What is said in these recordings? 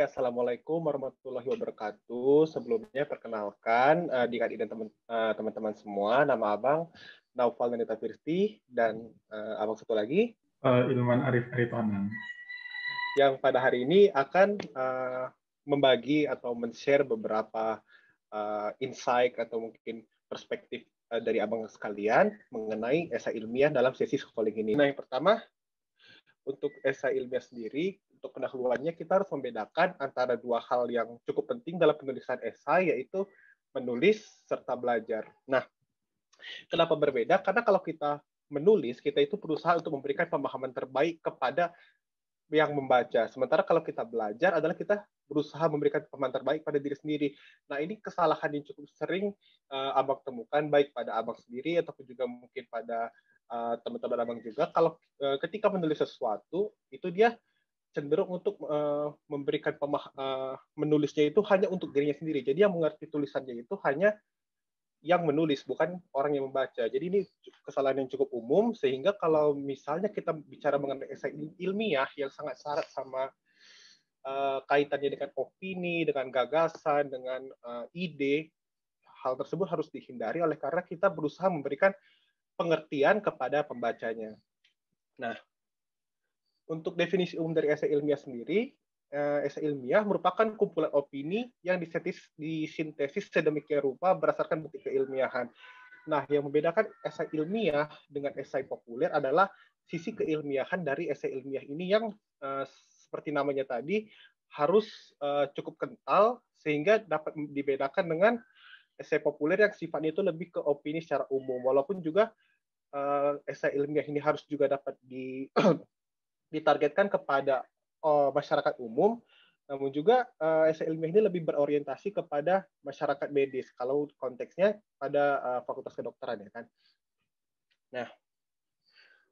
Assalamualaikum warahmatullahi wabarakatuh. Sebelumnya perkenalkan adik-adik dan teman-teman semua, nama Abang Naufal Nandita Firsti dan Abang satu lagi Ilman Arif Aritonan. Yang pada hari ini akan membagi atau men-share beberapa insight atau mungkin perspektif dari Abang sekalian mengenai esai ilmiah dalam sesi scrolling ini. Nah, yang pertama, untuk esai ilmiah sendiri, untuk pendahuluannya kita harus membedakan antara dua hal yang cukup penting dalam penulisan esai, yaitu menulis serta belajar. Nah, kenapa berbeda? Karena kalau kita menulis, kita itu berusaha untuk memberikan pemahaman terbaik kepada yang membaca. Sementara kalau kita belajar adalah kita berusaha memberikan pemahaman terbaik pada diri sendiri. Nah, ini kesalahan yang cukup sering Abang temukan, baik pada Abang sendiri ataupun juga mungkin pada teman-teman Abang juga. Kalau ketika menulis sesuatu, itu dia cenderung untuk memberikan menulisnya itu hanya untuk dirinya sendiri. Jadi yang mengerti tulisannya itu hanya yang menulis, bukan orang yang membaca. Jadi ini kesalahan yang cukup umum, sehingga kalau misalnya kita bicara mengenai esai ilmiah yang sangat syarat sama kaitannya dengan opini, dengan gagasan, dengan ide, hal tersebut harus dihindari oleh karena kita berusaha memberikan pengertian kepada pembacanya. Nah, untuk definisi umum dari esai ilmiah sendiri, esai ilmiah merupakan kumpulan opini yang disintesis sedemikian rupa berdasarkan bukti keilmiahan. Nah, yang membedakan esai ilmiah dengan esai populer adalah sisi keilmiahan dari esai ilmiah ini yang seperti namanya tadi harus cukup kental sehingga dapat dibedakan dengan esai populer yang sifatnya itu lebih ke opini secara umum. Walaupun juga esai ilmiah ini harus juga dapat ditargetkan kepada masyarakat umum, namun juga esai ilmiah ini lebih berorientasi kepada masyarakat medis kalau konteksnya pada fakultas kedokteran, ya kan. Nah,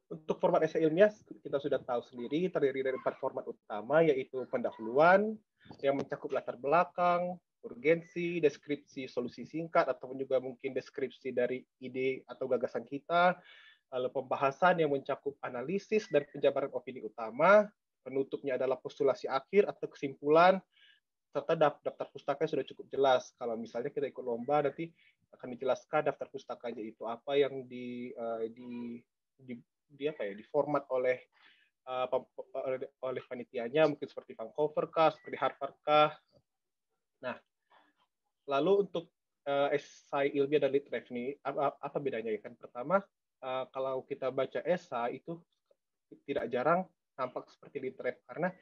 untuk format esai ilmiah kita sudah tahu sendiri terdiri dari 4 format utama, yaitu pendahuluan yang mencakup latar belakang, urgensi, deskripsi solusi singkat ataupun juga mungkin deskripsi dari ide atau gagasan kita, lalu pembahasan yang mencakup analisis dan penjabaran opini utama, penutupnya adalah postulasi akhir atau kesimpulan, serta daftar pustaka sudah cukup jelas. Kalau misalnya kita ikut lomba, nanti akan dijelaskan daftar pustakanya itu apa yang di format oleh oleh panitianya, mungkin seperti Vancouver kah, seperti Harvard kah. Nah, lalu untuk esai ilmiah dan literasi ini apa bedanya ya kan? Pertama, kalau kita baca esai itu tidak jarang tampak seperti literasi karena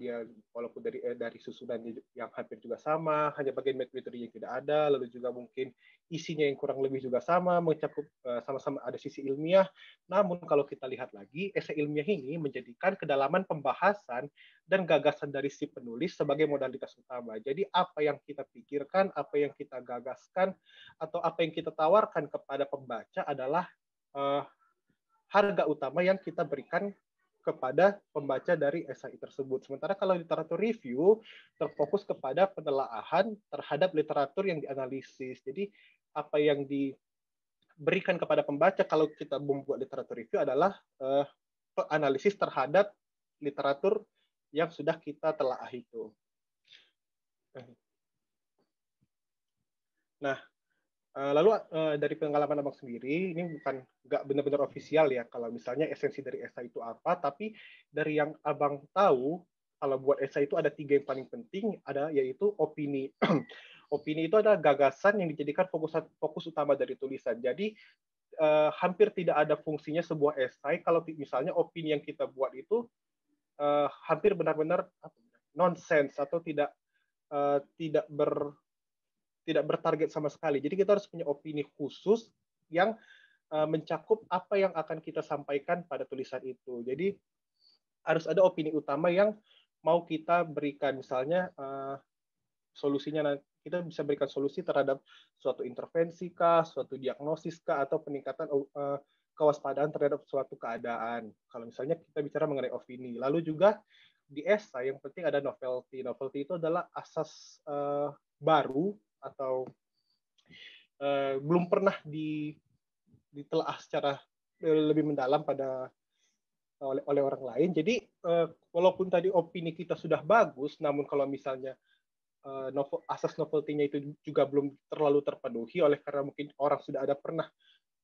dia walaupun dari susunannya yang hampir juga sama, hanya bagian metode yang tidak ada, lalu juga mungkin isinya yang kurang lebih juga sama, mencakup sama-sama ada sisi ilmiah. Namun kalau kita lihat lagi, esai ilmiah ini menjadikan kedalaman pembahasan dan gagasan dari si penulis sebagai modalitas utama. Jadi apa yang kita pikirkan, apa yang kita gagaskan, atau apa yang kita tawarkan kepada pembaca adalah harga utama yang kita berikan kepada pembaca dari esai tersebut. Sementara kalau literatur review terfokus kepada penelaahan terhadap literatur yang dianalisis. Jadi apa yang diberikan kepada pembaca kalau kita membuat literatur review adalah analisis terhadap literatur yang sudah kita telaah itu. Nah, lalu dari pengalaman Abang sendiri, ini bukan nggak benar-benar ofisial ya, kalau misalnya esensi dari esai itu apa, tapi dari yang Abang tahu, kalau buat esai itu ada 3 yang paling penting, yaitu opini. Opini itu adalah gagasan yang dijadikan fokus utama dari tulisan. Jadi hampir tidak ada fungsinya sebuah esai kalau misalnya opini yang kita buat itu hampir benar-benar nonsense atau tidak bertarget sama sekali. Jadi kita harus punya opini khusus yang mencakup apa yang akan kita sampaikan pada tulisan itu. Jadi harus ada opini utama yang mau kita berikan. Misalnya solusinya, kita bisa berikan solusi terhadap suatu intervensi kah, suatu diagnosis kah, atau peningkatan kewaspadaan terhadap suatu keadaan. Kalau misalnya kita bicara mengenai opini. Lalu juga di esai yang penting ada novelty. Novelty itu adalah asas baru atau belum pernah ditelaah secara lebih mendalam pada oleh orang lain. Jadi walaupun tadi opini kita sudah bagus, namun kalau misalnya asas novelty-nya itu juga belum terlalu terpenuhi oleh karena mungkin orang sudah ada pernah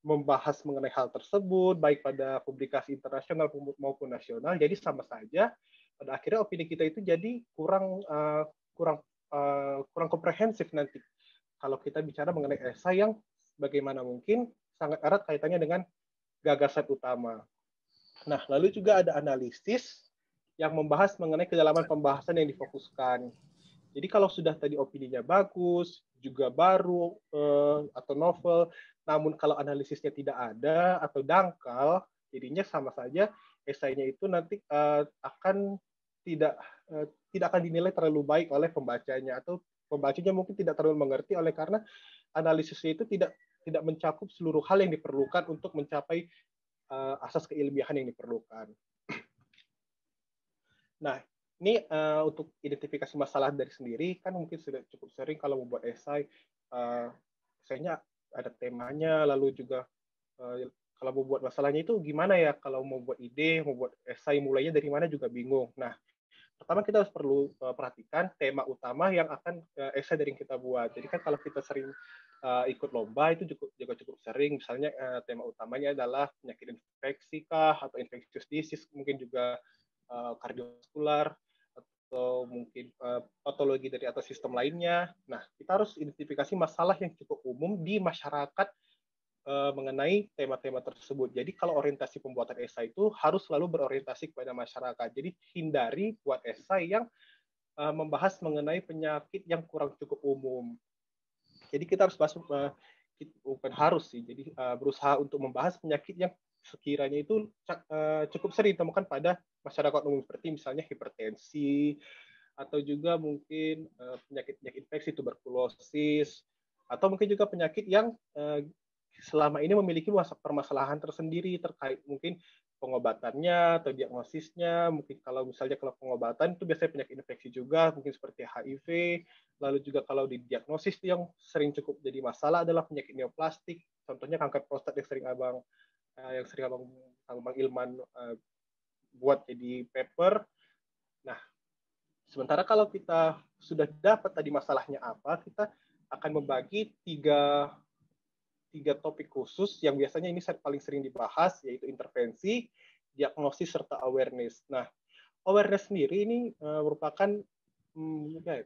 membahas mengenai hal tersebut baik pada publikasi internasional maupun nasional, jadi sama saja pada akhirnya opini kita itu jadi kurang kurang komprehensif nanti kalau kita bicara mengenai esai yang bagaimana mungkin sangat erat kaitannya dengan gagasan utama. Nah, lalu juga ada analisis yang membahas mengenai kedalaman pembahasan yang difokuskan. Jadi kalau sudah tadi opininya bagus, juga baru atau novel, namun kalau analisisnya tidak ada atau dangkal, jadinya sama saja esainya itu nanti akan tidak tidak akan dinilai terlalu baik oleh pembacanya atau pembacanya mungkin tidak terlalu mengerti oleh karena analisisnya itu tidak mencakup seluruh hal yang diperlukan untuk mencapai asas keilmiahan yang diperlukan. Nah, ini untuk identifikasi masalah dari sendiri kan mungkin sudah cukup sering kalau membuat esai, esainya ada temanya, lalu juga kalau membuat masalahnya itu gimana ya, kalau mau buat ide, mau buat esai mulainya dari mana juga bingung. Nah, pertama kita harus perlu perhatikan tema utama yang akan esai dari yang kita buat. Jadi kan kalau kita sering ikut lomba itu juga cukup sering, misalnya tema utamanya adalah penyakit infeksi kah, atau infectious disease, mungkin juga kardiovaskular, atau mungkin patologi dari atau sistem lainnya. Nah, kita harus identifikasi masalah yang cukup umum di masyarakat mengenai tema-tema tersebut. Jadi kalau orientasi pembuatan esai itu harus selalu berorientasi kepada masyarakat. Jadi hindari buat esai yang membahas mengenai penyakit yang kurang cukup umum. Jadi kita harus bukan harus sih. Jadi berusaha untuk membahas penyakit yang sekiranya itu cukup sering ditemukan pada masyarakat umum, seperti misalnya hipertensi, atau juga mungkin penyakit-penyakit infeksi, tuberkulosis, atau mungkin juga penyakit yang selama ini memiliki permasalahan tersendiri terkait mungkin pengobatannya atau diagnosisnya. Mungkin kalau pengobatan itu biasanya penyakit infeksi juga, mungkin seperti HIV. Lalu juga kalau di diagnosis yang sering cukup jadi masalah adalah penyakit neoplastik. Contohnya kanker prostat yang sering abang Ilman buat jadi paper. Nah, sementara kalau kita sudah dapat tadi masalahnya apa, kita akan membagi tiga topik khusus yang biasanya ini paling sering dibahas, yaitu intervensi, diagnosis, serta awareness. Nah, awareness sendiri ini merupakan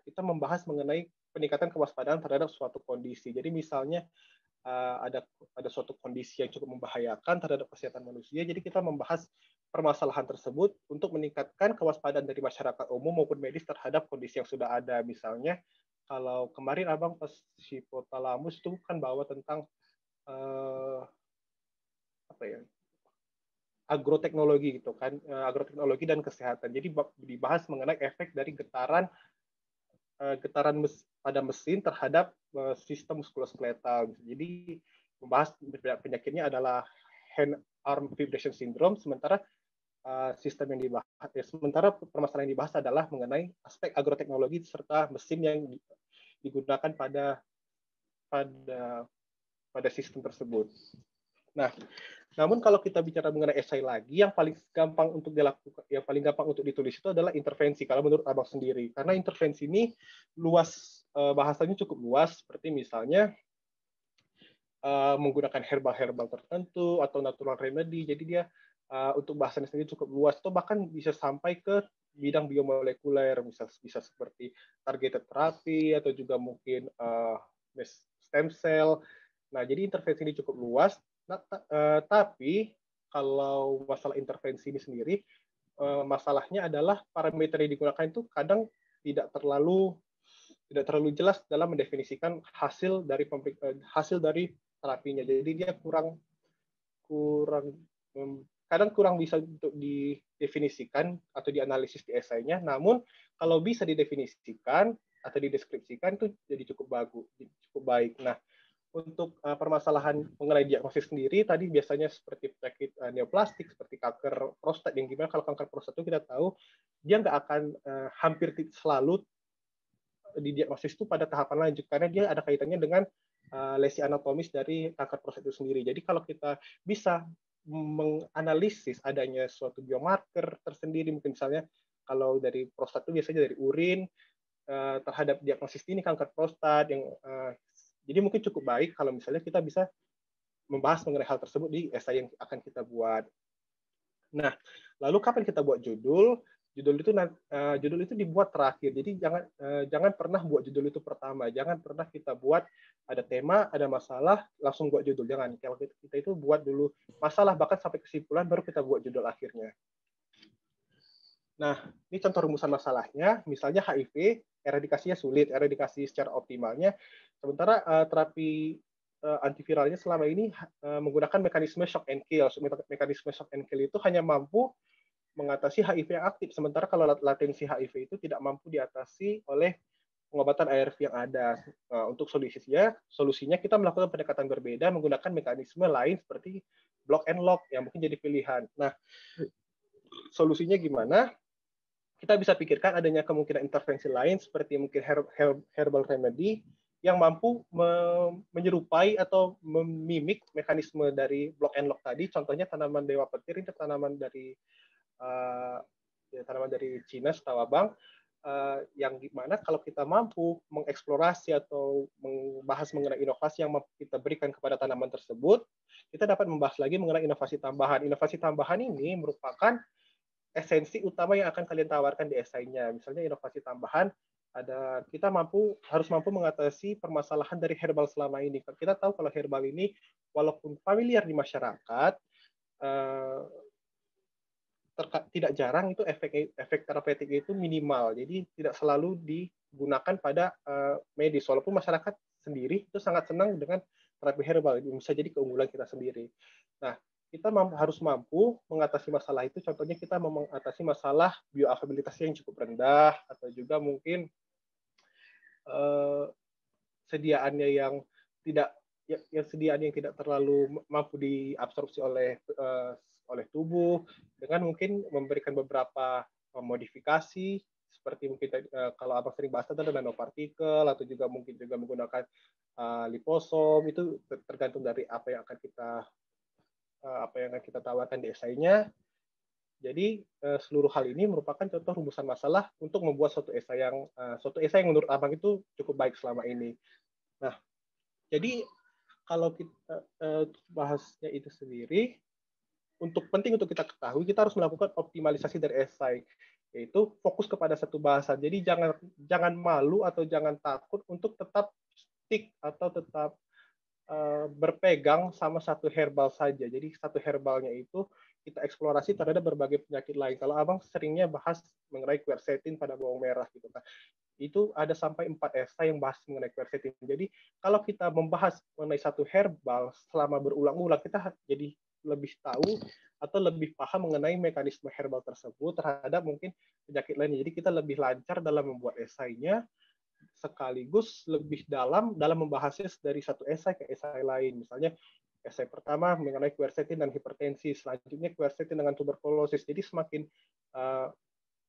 kita membahas mengenai peningkatan kewaspadaan terhadap suatu kondisi. Jadi misalnya ada suatu kondisi yang cukup membahayakan terhadap kesehatan manusia, jadi kita membahas permasalahan tersebut untuk meningkatkan kewaspadaan dari masyarakat umum maupun medis terhadap kondisi yang sudah ada. Misalnya kalau kemarin abang pas hipotalamus itu kan bawa tentang agroteknologi gitu kan, agroteknologi dan kesehatan. Jadi dibahas mengenai efek dari getaran pada mesin terhadap sistem muskuloskeletal. Jadi membahas penyakitnya adalah hand arm vibration syndrome, sementara sementara permasalahan yang dibahas adalah mengenai aspek agroteknologi serta mesin yang digunakan pada sistem tersebut. Nah, namun kalau kita bicara mengenai esai lagi, yang paling gampang untuk dilakukan, yang paling gampang untuk ditulis itu adalah intervensi. Kalau menurut abang sendiri, karena intervensi ini luas, bahasanya cukup luas, seperti misalnya menggunakan herbal tertentu atau natural remedy. Jadi dia untuk bahasanya sendiri cukup luas, atau bahkan bisa sampai ke bidang biomolekuler, bisa seperti targeted therapy atau juga mungkin stem cell. Nah, jadi intervensi ini cukup luas. Tapi kalau masalah intervensi ini sendiri, masalahnya adalah parameter yang digunakan itu kadang tidak terlalu jelas dalam mendefinisikan hasil dari terapinya. Jadi dia kadang kurang bisa untuk didefinisikan atau dianalisis di esainya. Namun kalau bisa didefinisikan atau dideskripsikan itu jadi cukup baik. Nah, untuk permasalahan mengenai diagnosis sendiri, tadi biasanya seperti penyakit neoplastik, seperti kanker prostat, yang gimana kalau kanker prostat itu kita tahu, dia nggak akan hampir selalu didiagnosis itu pada tahapan lanjut, karena dia ada kaitannya dengan lesi anatomis dari kanker prostat itu sendiri. Jadi kalau kita bisa menganalisis adanya suatu biomarker tersendiri, mungkin misalnya kalau dari prostat itu biasanya dari urin, terhadap diagnosis ini kanker prostat yang jadi mungkin cukup baik kalau misalnya kita bisa membahas mengenai hal tersebut di esai yang akan kita buat. Nah, lalu kapan kita buat judul? Judul itu dibuat terakhir. Jadi jangan pernah buat judul itu pertama. Jangan pernah kita buat ada tema, ada masalah, langsung buat judul. Jangan. Kalau kita itu buat dulu masalah bahkan sampai kesimpulan baru kita buat judul akhirnya. Nah, ini contoh rumusan masalahnya. Misalnya HIV, eradikasinya sulit, eradikasi secara optimalnya. Sementara terapi antiviralnya selama ini menggunakan mekanisme shock and kill. Mekanisme shock and kill itu hanya mampu mengatasi HIV yang aktif. Sementara kalau latensi HIV itu tidak mampu diatasi oleh pengobatan ARV yang ada. Untuk solusinya kita melakukan pendekatan berbeda menggunakan mekanisme lain seperti block and lock yang mungkin jadi pilihan. Nah, solusinya gimana? Kita bisa pikirkan adanya kemungkinan intervensi lain seperti mungkin herbal remedy yang mampu menyerupai atau memimik mekanisme dari block and lock tadi. Contohnya tanaman dewa petir, itu tanaman dari Cina, setahu Abang, yang gimana kalau kita mampu mengeksplorasi atau membahas mengenai inovasi yang kita berikan kepada tanaman tersebut, kita dapat membahas lagi mengenai inovasi tambahan. Inovasi tambahan ini merupakan esensi utama yang akan kalian tawarkan di esainya. Misalnya inovasi tambahan, kita harus mampu mengatasi permasalahan dari herbal selama ini. Kita tahu kalau herbal ini walaupun familiar di masyarakat, tidak jarang itu efek terapeutik itu minimal. Jadi tidak selalu digunakan pada medis. Walaupun masyarakat sendiri itu sangat senang dengan terapi herbal, bisa jadi keunggulan kita sendiri. Nah, kita harus mampu mengatasi masalah itu. Contohnya kita mengatasi masalah bioavailabilitasnya yang cukup rendah, atau juga mungkin sediaannya yang tidak terlalu mampu diabsorpsi oleh tubuh, dengan mungkin memberikan beberapa modifikasi seperti mungkin kalau Abang sering bahas tentang nanopartikel, atau juga mungkin juga menggunakan liposom. Itu tergantung dari apa yang akan kita tawarkan di esainya. Jadi seluruh hal ini merupakan contoh rumusan masalah untuk membuat suatu esai yang menurut Abang itu cukup baik selama ini. Nah, jadi kalau kita bahasnya itu sendiri, penting untuk kita ketahui, kita harus melakukan optimalisasi dari esai, yaitu fokus kepada satu bahasan. Jadi jangan malu atau jangan takut untuk tetap stick atau tetap berpegang sama satu herbal saja. Jadi satu herbalnya itu kita eksplorasi terhadap berbagai penyakit lain. Kalau Abang seringnya bahas mengenai quercetin pada bawang merah gitu kan. Itu ada sampai 4 esai yang bahas mengenai quercetin. Jadi kalau kita membahas mengenai satu herbal selama berulang-ulang, kita jadi lebih tahu atau lebih paham mengenai mekanisme herbal tersebut terhadap mungkin penyakit lainnya. Jadi kita lebih lancar dalam membuat esainya, sekaligus lebih dalam membahasnya dari satu esai ke esai lain. Misalnya esai pertama mengenai quercetin dan hipertensi, selanjutnya quercetin dengan tuberkulosis. Jadi semakin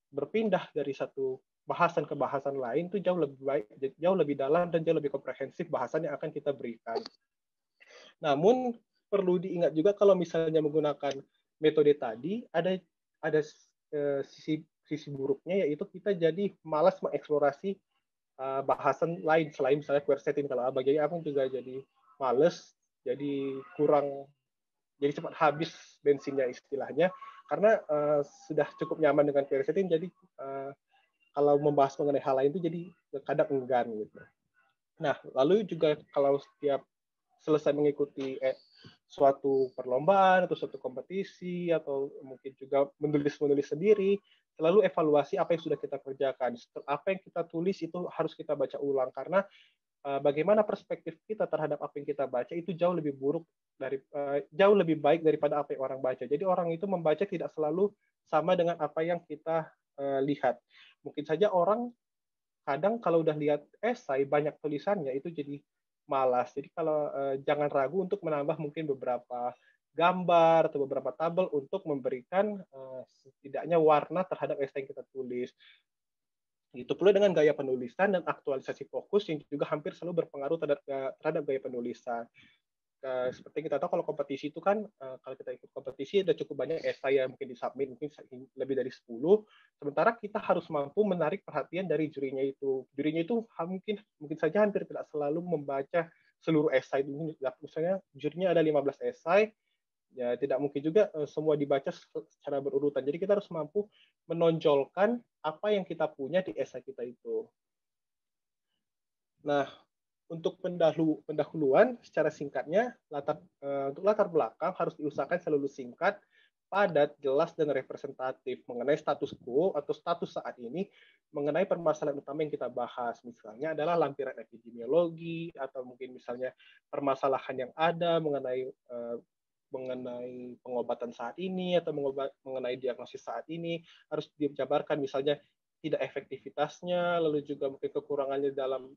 berpindah dari satu bahasan ke bahasan lain itu jauh lebih baik, jauh lebih dalam dan jauh lebih komprehensif bahasan yang akan kita berikan. Namun perlu diingat juga kalau misalnya menggunakan metode tadi, ada sisi buruknya, yaitu kita jadi malas mengeksplorasi bahasan lain selain misalnya quercetin. Kalau Abang, jadi Abang juga jadi males, jadi cepat habis bensinnya istilahnya, karena sudah cukup nyaman dengan quercetin. Jadi kalau membahas mengenai hal lain itu jadi kadang enggan gitu. Nah, lalu juga kalau setiap selesai mengikuti suatu perlombaan atau suatu kompetisi, atau mungkin juga menulis sendiri, selalu evaluasi apa yang sudah kita kerjakan. Apa yang kita tulis itu harus kita baca ulang, karena bagaimana perspektif kita terhadap apa yang kita baca itu jauh lebih baik daripada apa yang orang baca. Jadi orang itu membaca tidak selalu sama dengan apa yang kita lihat. Mungkin saja orang kadang kalau udah lihat esai banyak tulisannya itu jadi malas. Jadi kalau jangan ragu untuk menambah mungkin beberapa gambar atau beberapa tabel untuk memberikan setidaknya warna terhadap esai yang kita tulis. Itu pula dengan gaya penulisan dan aktualisasi fokus yang juga hampir selalu berpengaruh terhadap gaya penulisan. seperti kita tahu kalau kompetisi itu kan kalau kita ikut kompetisi ada cukup banyak esai yang mungkin disubmit, mungkin lebih dari 10. Sementara kita harus mampu menarik perhatian dari jurinya itu. Jurinya itu mungkin saja hampir tidak selalu membaca seluruh esai. Misalnya jurinya ada 15 esai, ya tidak mungkin juga semua dibaca secara berurutan. Jadi kita harus mampu menonjolkan apa yang kita punya di esai kita itu. Nah, untuk pendahuluan secara singkatnya, untuk latar belakang harus diusahakan selalu singkat, padat, jelas, dan representatif mengenai status quo atau status saat ini mengenai permasalahan utama yang kita bahas. Misalnya adalah lampiran epidemiologi, atau mungkin misalnya permasalahan yang ada mengenai pengobatan saat ini, atau mengenai diagnosis saat ini, harus dijabarkan misalnya tidak efektivitasnya, lalu juga mungkin kekurangannya dalam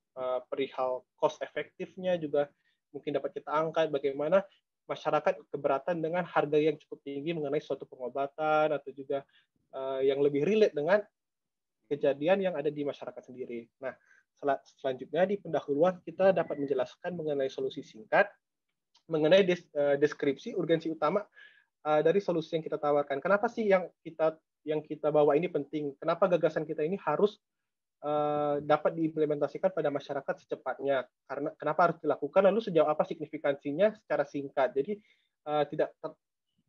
perihal cost efektifnya juga mungkin dapat kita angkat, bagaimana masyarakat keberatan dengan harga yang cukup tinggi mengenai suatu pengobatan, atau juga yang lebih relate dengan kejadian yang ada di masyarakat sendiri. Nah, selanjutnya di pendahuluan kita dapat menjelaskan mengenai solusi singkat, mengenai deskripsi urgensi utama dari solusi yang kita tawarkan. Kenapa sih yang kita bawa ini penting? Kenapa gagasan kita ini harus dapat diimplementasikan pada masyarakat secepatnya? Karena kenapa harus dilakukan? Lalu sejauh apa signifikansinya secara singkat? Jadi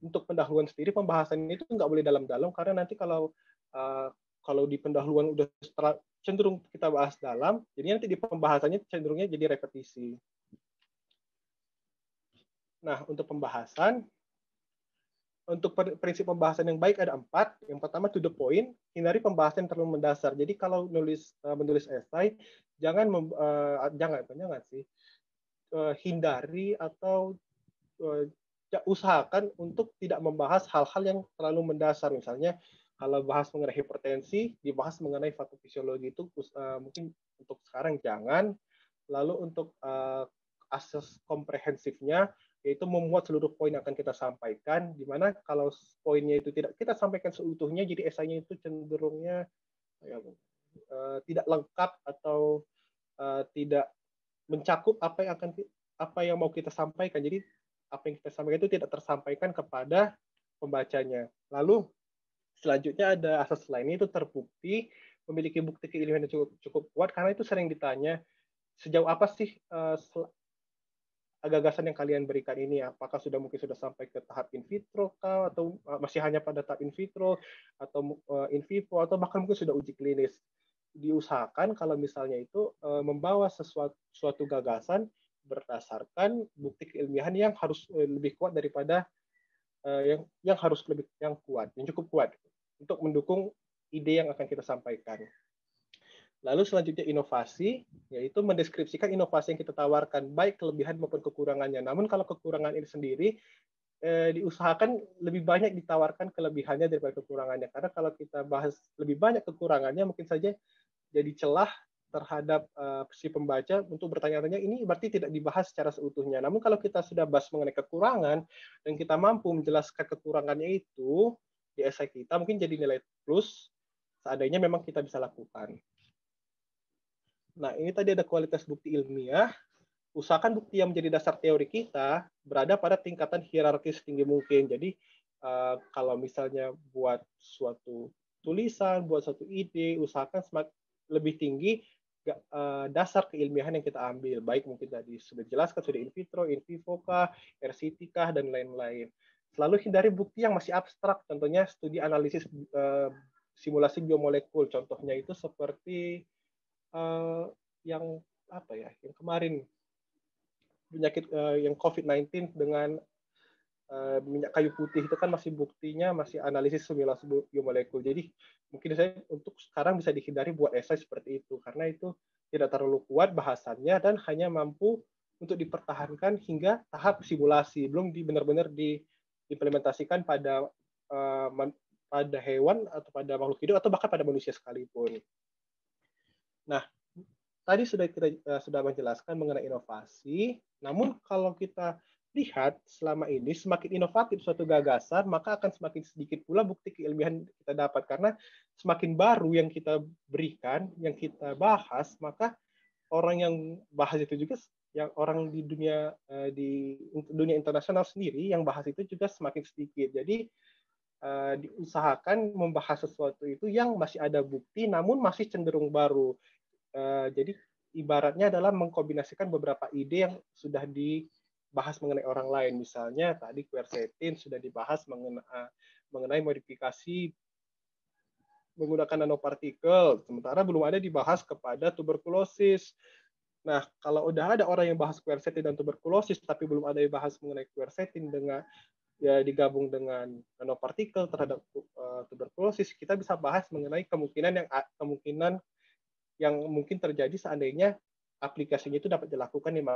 untuk pendahuluan sendiri pembahasan itu nggak boleh dalam-dalam, karena nanti kalau di pendahuluan udah cenderung kita bahas dalam, jadi nanti di pembahasannya cenderungnya jadi repetisi. Nah, untuk pembahasan, untuk prinsip pembahasan yang baik ada 4. Yang pertama, to the point, hindari pembahasan yang terlalu mendasar. Jadi kalau menulis esai, hindari atau usahakan untuk tidak membahas hal-hal yang terlalu mendasar. Misalnya, kalau bahas mengenai hipertensi, dibahas mengenai patofisiologi itu mungkin untuk sekarang jangan. Lalu untuk asas komprehensifnya, yaitu memuat seluruh poin yang akan kita sampaikan, di mana kalau poinnya itu tidak kita sampaikan seutuhnya, jadi esainya itu cenderungnya tidak lengkap atau tidak mencakup apa yang mau kita sampaikan. Jadi apa yang kita sampaikan itu tidak tersampaikan kepada pembacanya. Lalu selanjutnya ada asas lainnya, itu terbukti, memiliki bukti keilmuan yang cukup kuat, karena itu sering ditanya, sejauh apa sih gagasan yang kalian berikan ini? Apakah mungkin sudah sampai ke tahap in vitro kah, atau masih hanya pada tahap in vitro, atau in vivo, atau bahkan mungkin sudah uji klinis? Diusahakan kalau misalnya itu membawa suatu gagasan berdasarkan bukti keilmiahan yang harus lebih kuat daripada yang cukup kuat untuk mendukung ide yang akan kita sampaikan. Lalu selanjutnya inovasi, yaitu mendeskripsikan inovasi yang kita tawarkan, baik kelebihan maupun kekurangannya. Namun kalau kekurangan ini sendiri, diusahakan lebih banyak ditawarkan kelebihannya daripada kekurangannya. Karena kalau kita bahas lebih banyak kekurangannya, mungkin saja jadi celah terhadap si pembaca untuk bertanya-tanya, ini berarti tidak dibahas secara seutuhnya. Namun kalau kita sudah bahas mengenai kekurangan, dan kita mampu menjelaskan kekurangannya itu di esai kita, mungkin jadi nilai plus, seandainya memang kita bisa lakukan. Nah, ini tadi ada kualitas bukti ilmiah. Usahakan bukti yang menjadi dasar teori kita berada pada tingkatan hierarkis tinggi mungkin. Jadi, kalau misalnya buat suatu tulisan, buat suatu ide, usahakan lebih tinggi dasar keilmiahan yang kita ambil. Baik mungkin tadi sudah jelaskan, sudah in vitro, in vivo kah, RCT kah, dan lain-lain. Selalu hindari bukti yang masih abstrak. Contohnya studi analisis simulasi biomolekul. Contohnya itu seperti yang kemarin penyakit yang COVID-19 dengan minyak kayu putih, itu kan buktinya masih analisis simulasi biomolekul. Jadi mungkin saya untuk sekarang bisa dihindari buat esai seperti itu, karena itu tidak terlalu kuat bahasannya dan hanya mampu untuk dipertahankan hingga tahap simulasi, belum benar-benar diimplementasikan pada hewan atau pada makhluk hidup atau bahkan pada manusia sekalipun. Nah, tadi sudah menjelaskan mengenai inovasi. Namun kalau kita lihat selama ini semakin inovatif suatu gagasan, maka akan semakin sedikit pula bukti keilmiahan kita dapat, karena semakin baru yang kita berikan, yang kita bahas, maka orang yang bahas itu juga yang orang di dunia internasional sendiri yang bahas itu juga semakin sedikit. Jadi diusahakan membahas sesuatu itu yang masih ada bukti namun masih cenderung baru. Jadi ibaratnya adalah mengkombinasikan beberapa ide yang sudah dibahas mengenai orang lain. Misalnya tadi quercetin sudah dibahas mengenai modifikasi menggunakan nanopartikel, sementara belum ada dibahas kepada tuberkulosis. Nah, kalau udah ada orang yang bahas quercetin dan tuberkulosis, tapi belum ada yang bahas mengenai quercetin dengan ya digabung dengan nanopartikel terhadap tuberkulosis, kita bisa bahas mengenai kemungkinan yang mungkin terjadi seandainya aplikasinya itu dapat dilakukan di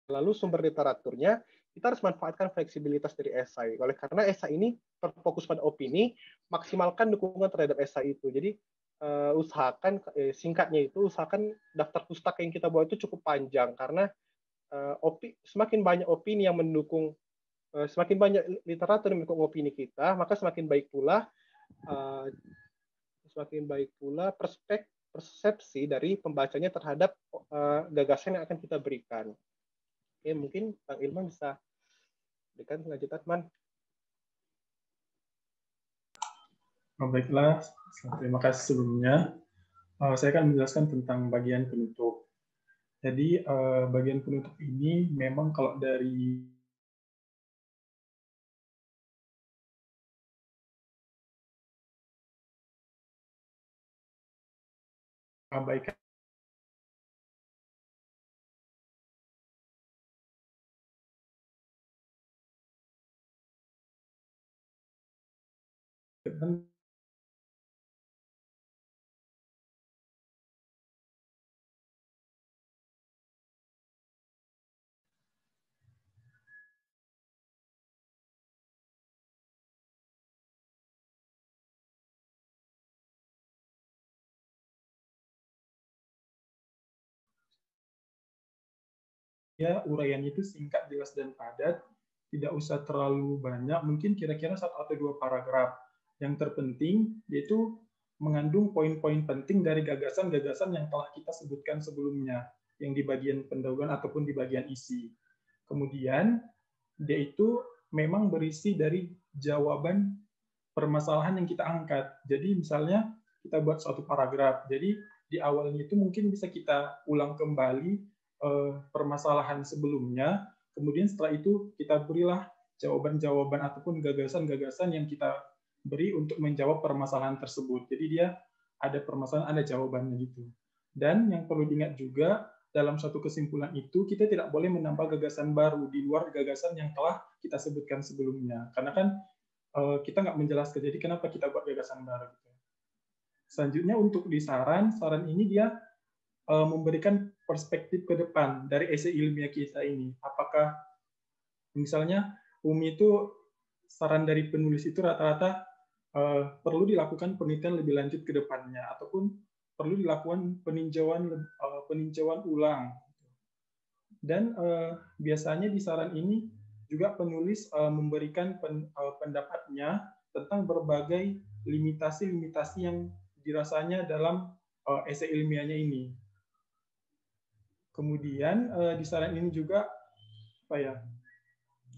lalu sumber literaturnya kita harus manfaatkan fleksibilitas dari esai. Oleh karena esai ini berfokus pada opini, maksimalkan dukungan terhadap esai itu. Jadi usahakan singkatnya itu usahakan daftar pustaka yang kita bawa itu cukup panjang karena semakin banyak opini yang mendukung, semakin banyak literatur yang mendukung opini kita, maka semakin baik pula persepsi dari pembacanya terhadap gagasan yang akan kita berikan. Oke, mungkin Bang Ilman bisa berikan lanjutan, Man. Baiklah, terima kasih sebelumnya. Saya akan menjelaskan tentang bagian penutup. Jadi bagian penutup ini memang kalau dari abaikan ya uraiannya itu singkat, jelas, dan padat, tidak usah terlalu banyak, mungkin kira-kira 1 atau 2 paragraf. Yang terpenting yaitu mengandung poin-poin penting dari gagasan-gagasan yang telah kita sebutkan sebelumnya, yang di bagian pendahuluan ataupun di bagian isi. Kemudian dia itu memang berisi dari jawaban permasalahan yang kita angkat. Jadi misalnya kita buat suatu paragraf, jadi di awalnya itu mungkin bisa kita ulang kembali permasalahan sebelumnya, kemudian setelah itu kita berilah jawaban-jawaban ataupun gagasan-gagasan yang kita beri untuk menjawab permasalahan tersebut. Jadi dia ada permasalahan, ada jawabannya gitu. Dan yang perlu diingat juga, dalam satu kesimpulan itu kita tidak boleh menambah gagasan baru di luar gagasan yang telah kita sebutkan sebelumnya. Karena kan kita nggak menjelaskan, jadi kenapa kita buat gagasan baru. Gitu. Selanjutnya untuk di saran ini dia memberikan perspektif ke depan dari esai ilmiah kita ini. Apakah misalnya Umi itu saran dari penulis itu rata-rata perlu dilakukan penelitian lebih lanjut ke depannya ataupun perlu dilakukan peninjauan ulang. Dan biasanya di saran ini juga penulis memberikan pendapatnya tentang berbagai limitasi-limitasi yang dirasanya dalam esai ilmiahnya ini. Kemudian di saran ini juga apa ya?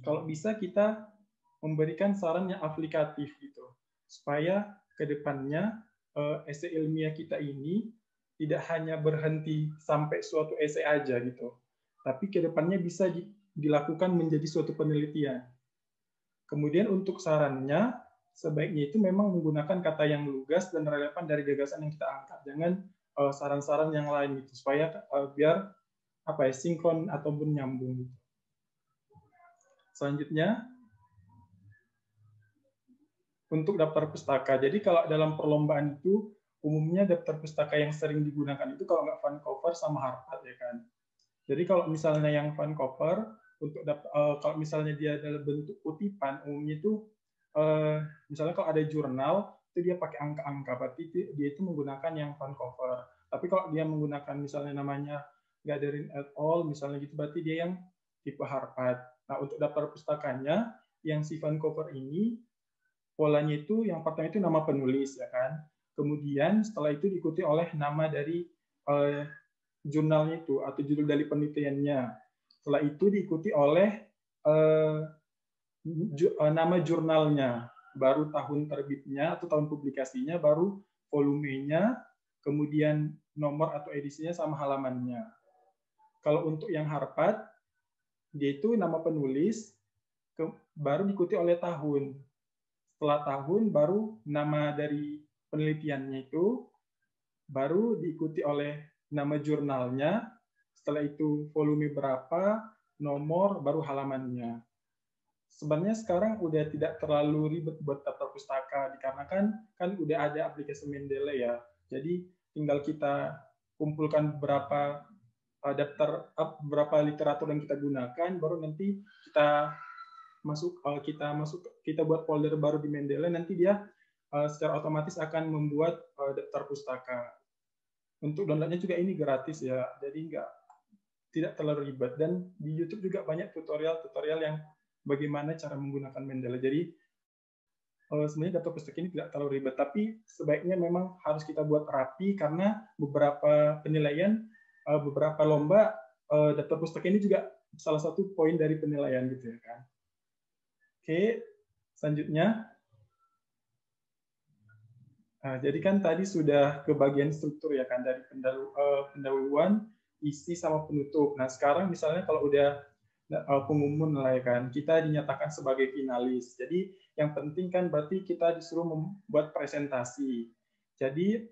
Kalau bisa kita memberikan saran yang aplikatif gitu, supaya ke depannya esai ilmiah kita ini tidak hanya berhenti sampai suatu esai aja gitu, tapi ke depannya bisa dilakukan menjadi suatu penelitian. Kemudian untuk sarannya sebaiknya itu memang menggunakan kata yang lugas dan relevan dari gagasan yang kita angkat, jangan saran-saran yang lain gitu, supaya biar apa ya, sinkron ataupun nyambung gitu. Selanjutnya untuk daftar pustaka. Jadi kalau dalam perlombaan itu umumnya daftar pustaka yang sering digunakan itu kalau nggak Vancouver sama Harvard ya kan. Jadi kalau misalnya yang Vancouver untuk kalau misalnya dia dalam bentuk kutipan umumnya itu misalnya kalau ada jurnal itu dia pakai angka-angka, berarti dia itu menggunakan yang Vancouver. Tapi kalau dia menggunakan misalnya namanya Gathering et al. Misalnya gitu, berarti dia yang tipe Harvard. Nah, untuk daftar pustakanya, yang si Vancouver ini, polanya itu yang pertama itu nama penulis, ya kan. Kemudian setelah itu diikuti oleh nama dari jurnalnya itu atau judul dari penelitiannya. Setelah itu diikuti oleh nama jurnalnya, baru tahun terbitnya atau tahun publikasinya, baru volumenya, kemudian nomor atau edisinya sama halamannya. Kalau untuk yang Harvard, dia itu nama penulis, baru diikuti oleh tahun. Setelah tahun, baru nama dari penelitiannya itu, baru diikuti oleh nama jurnalnya, setelah itu volume berapa, nomor, baru halamannya. Sebenarnya sekarang udah tidak terlalu ribet buat daftar pustaka, dikarenakan kan udah ada aplikasi Mendeley ya. Jadi tinggal kita kumpulkan beberapa berapa literatur yang kita gunakan, baru nanti kita buat folder baru di Mendeley, nanti dia secara otomatis akan membuat daftar pustaka. Untuk downloadnya juga ini gratis ya, jadi tidak terlalu ribet. Dan di YouTube juga banyak tutorial yang bagaimana cara menggunakan Mendeley. Jadi sebenarnya daftar pustaka ini tidak terlalu ribet, tapi sebaiknya memang harus kita buat rapi karena beberapa penilaian, beberapa lomba daftar pustaka ini juga salah satu poin dari penilaian gitu ya kan. Oke, selanjutnya. Nah, jadi kan tadi sudah ke bagian struktur ya kan, dari pendahuluan, isi sama penutup. Nah sekarang misalnya kalau udah pengumuman lah ya kan, kita dinyatakan sebagai finalis. Jadi yang penting kan berarti kita disuruh membuat presentasi. Jadi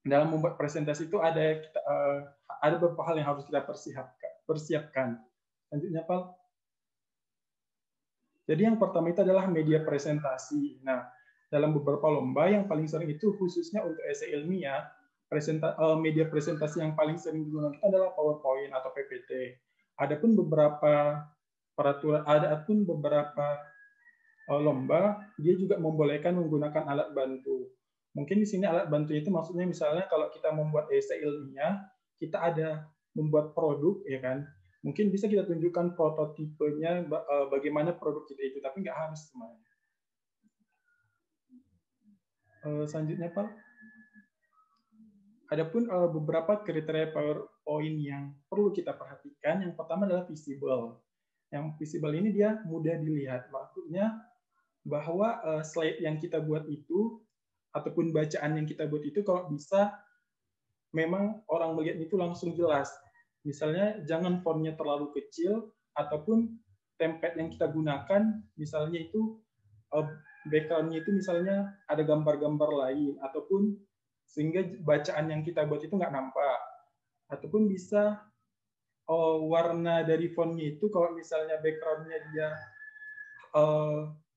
dalam membuat presentasi itu ada beberapa hal yang harus kita persiapkan. Lanjutnya Pak. Jadi yang pertama itu adalah media presentasi. Nah dalam beberapa lomba yang paling sering itu khususnya untuk esai ilmiah, media presentasi yang paling sering digunakan adalah PowerPoint atau PPT. Adapun beberapa lomba dia juga membolehkan menggunakan alat bantu. Mungkin di sini alat bantu itu maksudnya misalnya kalau kita membuat esai ilmiah, kita ada membuat produk ya kan. Mungkin bisa kita tunjukkan prototipenya bagaimana produk kita itu, tapi nggak harus semuanya. Selanjutnya Pak. Adapun beberapa kriteria PowerPoint yang perlu kita perhatikan, yang pertama adalah visible. Yang visible ini dia mudah dilihat. Maksudnya bahwa slide yang kita buat itu, ataupun bacaan yang kita buat itu, kalau bisa memang orang melihat itu langsung jelas. Misalnya jangan fontnya terlalu kecil, ataupun template yang kita gunakan, misalnya itu background-nya itu misalnya ada gambar-gambar lain, ataupun sehingga bacaan yang kita buat itu nggak nampak. Ataupun bisa warna dari fontnya itu kalau misalnya background-nya dia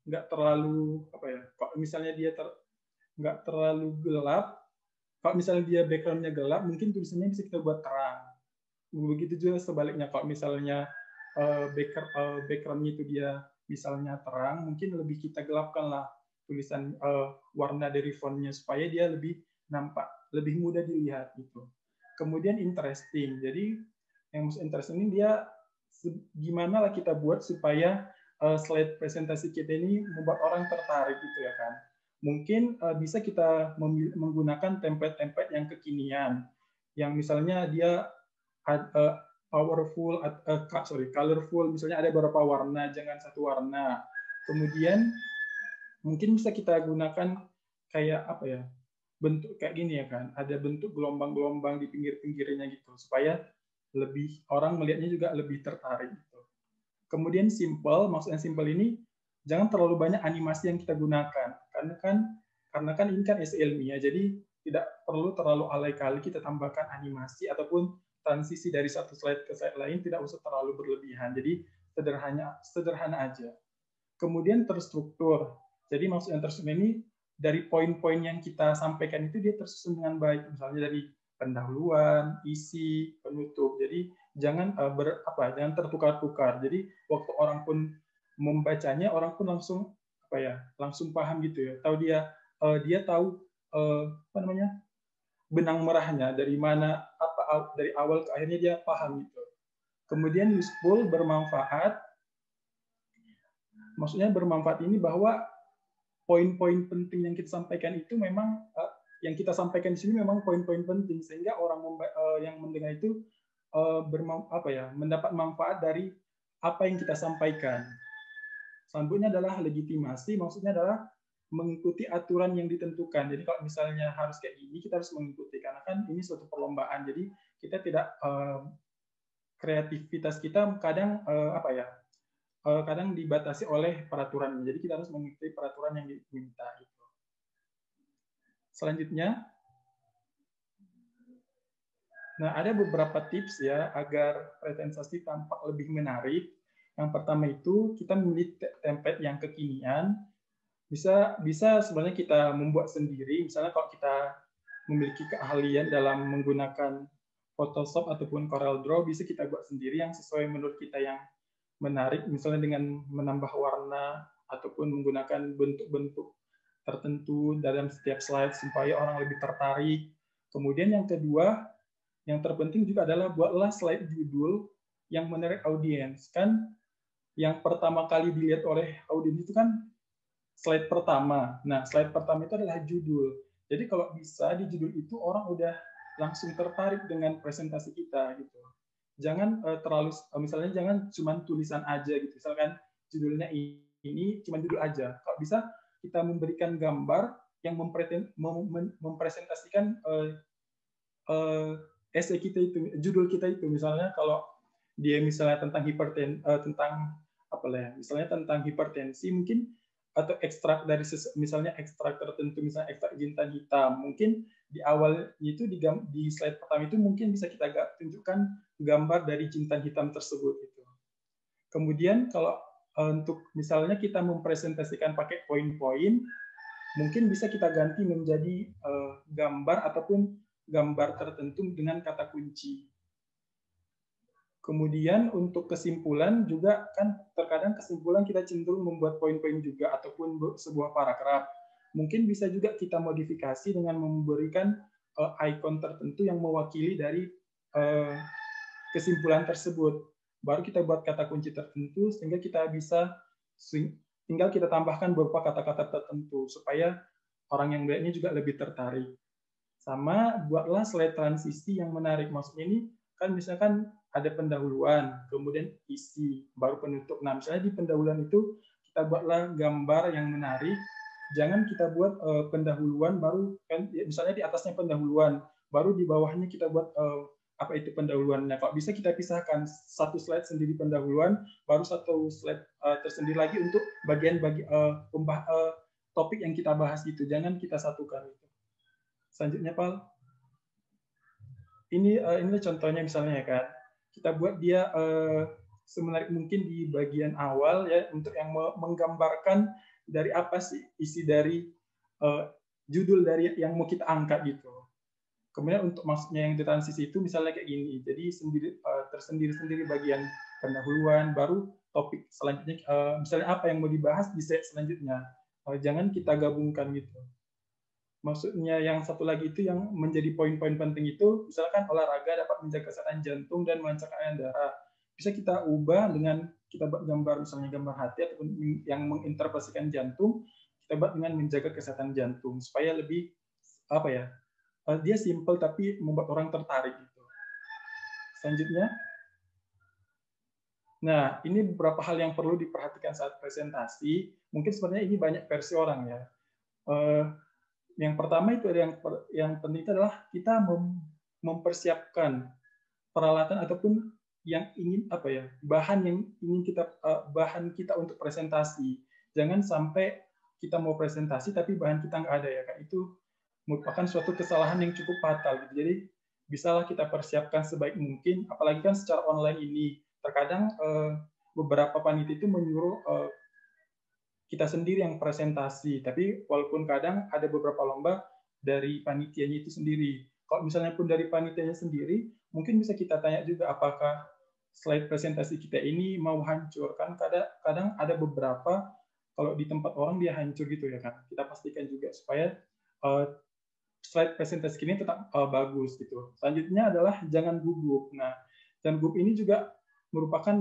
nggak terlalu kalau misalnya dia nggak terlalu gelap, kalau misalnya dia background-nya gelap, mungkin tulisannya bisa kita buat terang. Begitu juga sebaliknya, kalau misalnya background-nya itu dia misalnya terang, mungkin lebih kita gelapkan lah tulisan warna dari fontnya supaya dia lebih nampak, lebih mudah dilihat gitu. Kemudian interesting. Jadi yang most interesting ini dia gimana lah kita buat supaya slide presentasi kita ini membuat orang tertarik gitu ya kan. Mungkin bisa kita menggunakan template-template yang kekinian, yang misalnya dia colorful, misalnya ada beberapa warna, jangan satu warna. Kemudian mungkin bisa kita gunakan kayak bentuk kayak gini ya kan, ada bentuk gelombang-gelombang di pinggir-pinggirnya gitu, supaya lebih orang melihatnya juga lebih tertarik gitu. Kemudian simple, maksudnya simple ini jangan terlalu banyak animasi yang kita gunakan, karena kan ini kan esai ilmiah, jadi tidak perlu terlalu alay-kali kita tambahkan animasi ataupun transisi dari satu slide ke slide lain, tidak usah terlalu berlebihan, jadi sederhana aja. Kemudian terstruktur, jadi maksud yang terstruktur ini dari poin-poin yang kita sampaikan itu dia tersusun dengan baik, misalnya dari pendahuluan, isi, penutup. Jadi jangan jangan tertukar-tukar. Jadi waktu orang pun membacanya, orang pun langsung langsung paham gitu ya. Tahu dia tahu benang merahnya dari mana, dari awal ke akhirnya dia paham gitu. Kemudian useful, bermanfaat. Maksudnya bermanfaat ini bahwa poin-poin penting yang kita sampaikan itu memang yang kita sampaikan di sini memang poin-poin penting sehingga orang yang mendengar itu mendapat manfaat dari apa yang kita sampaikan. Selanjutnya adalah legitimasi, maksudnya adalah mengikuti aturan yang ditentukan. Jadi kalau misalnya harus kayak gini, kita harus mengikuti karena kan ini suatu perlombaan. Jadi kita tidak kreativitas kita kadang kadang dibatasi oleh peraturan. Jadi kita harus mengikuti peraturan yang diminta. Gitu. Selanjutnya, nah ada beberapa tips ya agar presentasi tampak lebih menarik. Yang pertama itu kita memilih template yang kekinian. Bisa sebenarnya kita membuat sendiri. Misalnya kalau kita memiliki keahlian dalam menggunakan Photoshop ataupun Corel Draw, bisa kita buat sendiri yang sesuai menurut kita yang menarik, misalnya dengan menambah warna ataupun menggunakan bentuk-bentuk tertentu dalam setiap slide supaya orang lebih tertarik. Kemudian yang kedua, yang terpenting juga adalah buatlah slide judul yang menarik audiens. Kan yang pertama kali dilihat oleh audiens itu kan slide pertama. Nah, slide pertama itu adalah judul. Jadi kalau bisa di judul itu orang udah langsung tertarik dengan presentasi kita gitu. Jangan terlalu misalnya jangan cuma tulisan aja gitu. Misalkan judulnya ini cuma judul aja. Kalau bisa kita memberikan gambar yang mempresentasikan essay kita itu, judul kita itu. Misalnya kalau dia misalnya tentang misalnya tentang hipertensi mungkin, atau ekstrak dari misalnya ekstrak tertentu, misalnya ekstrak jintan hitam, mungkin di awal itu di slide pertama itu mungkin bisa kita tunjukkan gambar dari jintan hitam tersebut itu. Kemudian kalau untuk misalnya kita mempresentasikan pakai poin-poin, mungkin bisa kita ganti menjadi gambar ataupun gambar tertentu dengan kata kunci. Kemudian untuk kesimpulan juga kan terkadang kesimpulan kita cenderung membuat poin-poin juga ataupun sebuah paragraf. Mungkin bisa juga kita modifikasi dengan memberikan icon tertentu yang mewakili dari kesimpulan tersebut. Baru kita buat kata kunci tertentu sehingga kita bisa tinggal kita tambahkan beberapa kata-kata tertentu supaya orang yang melihatnya juga lebih tertarik. Sama buatlah slide transisi yang menarik. Maksudnya ini kan misalkan ada pendahuluan, kemudian isi, baru penutup. Nah, misalnya di pendahuluan itu kita buatlah gambar yang menarik. Jangan kita buat pendahuluan baru kan misalnya di atasnya pendahuluan, baru di bawahnya kita buat apa itu pendahuluannya. Kalau bisa kita pisahkan satu slide sendiri pendahuluan, baru satu slide tersendiri lagi untuk bagian topik yang kita bahas itu. Jangan kita satukan itu. Selanjutnya, Pak. Ini contohnya misalnya ya kan. Kita buat dia semenarik mungkin di bagian awal ya untuk yang menggambarkan dari apa sih isi dari judul dari yang mau kita angkat gitu. Kemudian untuk maksudnya yang di transisi itu misalnya kayak gini. Jadi tersendiri-sendiri bagian pendahuluan, baru topik selanjutnya misalnya apa yang mau dibahas di slide selanjutnya. Jangan kita gabungkan gitu. Maksudnya yang satu lagi itu yang menjadi poin-poin penting itu, misalkan olahraga dapat menjaga kesehatan jantung dan melancarkan aliran darah. Bisa kita ubah dengan kita buat gambar, misalnya gambar hati ataupun yang menginterpretasikan jantung, kita buat dengan menjaga kesehatan jantung supaya lebih dia simple tapi membuat orang tertarik gitu. Selanjutnya, nah ini beberapa hal yang perlu diperhatikan saat presentasi. Mungkin sebenarnya ini banyak versi orang ya. Yang pertama itu yang penting itu adalah kita mempersiapkan peralatan ataupun yang ingin bahan kita untuk presentasi. Jangan sampai kita mau presentasi tapi bahan kita nggak ada ya, Kak. Itu merupakan suatu kesalahan yang cukup fatal gitu. Jadi bisalah kita persiapkan sebaik mungkin, apalagi kan secara online ini. Terkadang beberapa panitia itu menyuruh kita sendiri yang presentasi, tapi walaupun kadang ada beberapa lomba dari panitianya itu sendiri. Kalau misalnya pun dari panitianya sendiri, mungkin bisa kita tanya juga apakah slide presentasi kita ini mau hancur. Kan kadang ada beberapa, kalau di tempat orang dia hancur gitu ya kan. Kita pastikan juga supaya slide presentasi ini tetap bagus gitu. Selanjutnya adalah jangan gugup. Nah, jangan gugup ini juga merupakan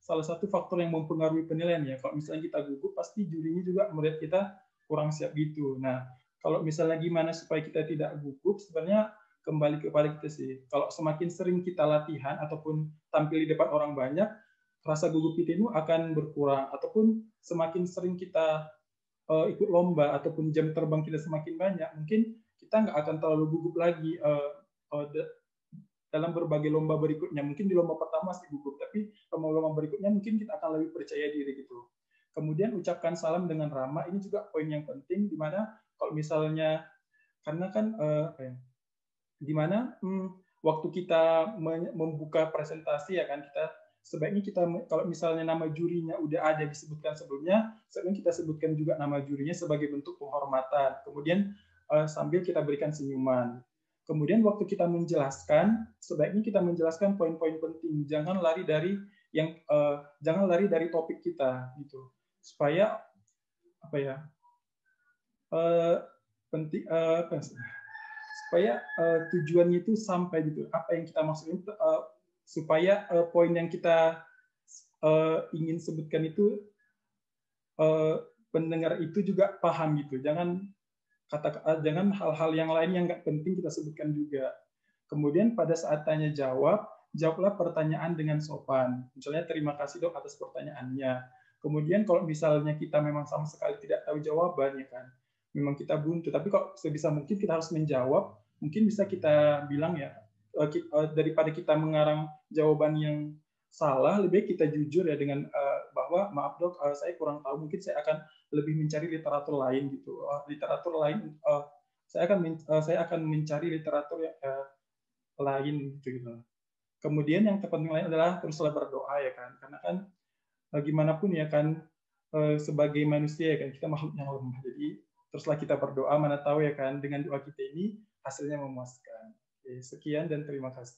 salah satu faktor yang mempengaruhi penilaian ya. Kalau misalnya kita gugup, pasti jurinya juga melihat kita kurang siap gitu. Nah, Kalau misalnya gimana supaya kita tidak gugup, sebenarnya kembali kepada kita sih. Kalau semakin sering kita latihan ataupun tampil di depan orang banyak, rasa gugup kita itu akan berkurang. Ataupun semakin sering kita ikut lomba ataupun jam terbang kita semakin banyak, mungkin kita nggak akan terlalu gugup lagi dalam berbagai lomba berikutnya. Mungkin di lomba pertama masih gugup, tapi lomba-lomba berikutnya mungkin kita akan lebih percaya diri gitu. Kemudian ucapkan salam dengan ramah, ini juga poin yang penting, di mana kalau misalnya, karena kan di mana waktu kita membuka presentasi ya kan, kita sebaiknya kita kalau misalnya nama jurinya udah ada disebutkan sebelumnya, sebaiknya kita sebutkan juga nama jurinya sebagai bentuk penghormatan. Kemudian sambil kita berikan senyuman. Kemudian waktu kita menjelaskan, sebaiknya kita menjelaskan poin-poin penting. Jangan lari dari topik kita gitu. Supaya apa ya? Penting supaya tujuannya itu sampai gitu. Apa yang kita maksudin supaya poin yang kita ingin sebutkan itu pendengar itu juga paham gitu. Jangan hal-hal yang lain yang nggak penting kita sebutkan juga. Kemudian pada saat tanya jawab, jawablah pertanyaan dengan sopan. Misalnya, terima kasih dok atas pertanyaannya. Kemudian kalau misalnya kita memang sama sekali tidak tahu jawaban, ya kan, memang kita buntu. Tapi kalau sebisa mungkin kita harus menjawab. Mungkin bisa kita bilang ya, daripada kita mengarang jawaban yang salah, lebih baik kita jujur ya dengan bahwa maaf dok, saya kurang tahu, mungkin saya akan lebih mencari literatur lain gitu. Saya akan mencari literatur yang lain gitu. Kemudian yang terpenting lain adalah teruslah berdoa ya kan, karena kan gimana pun ya kan, sebagai manusia ya kan, kita makhluk yang lemah. Jadi teruslah kita berdoa, mana tahu ya kan dengan doa kita ini hasilnya memuaskan. Oke, sekian dan terima kasih.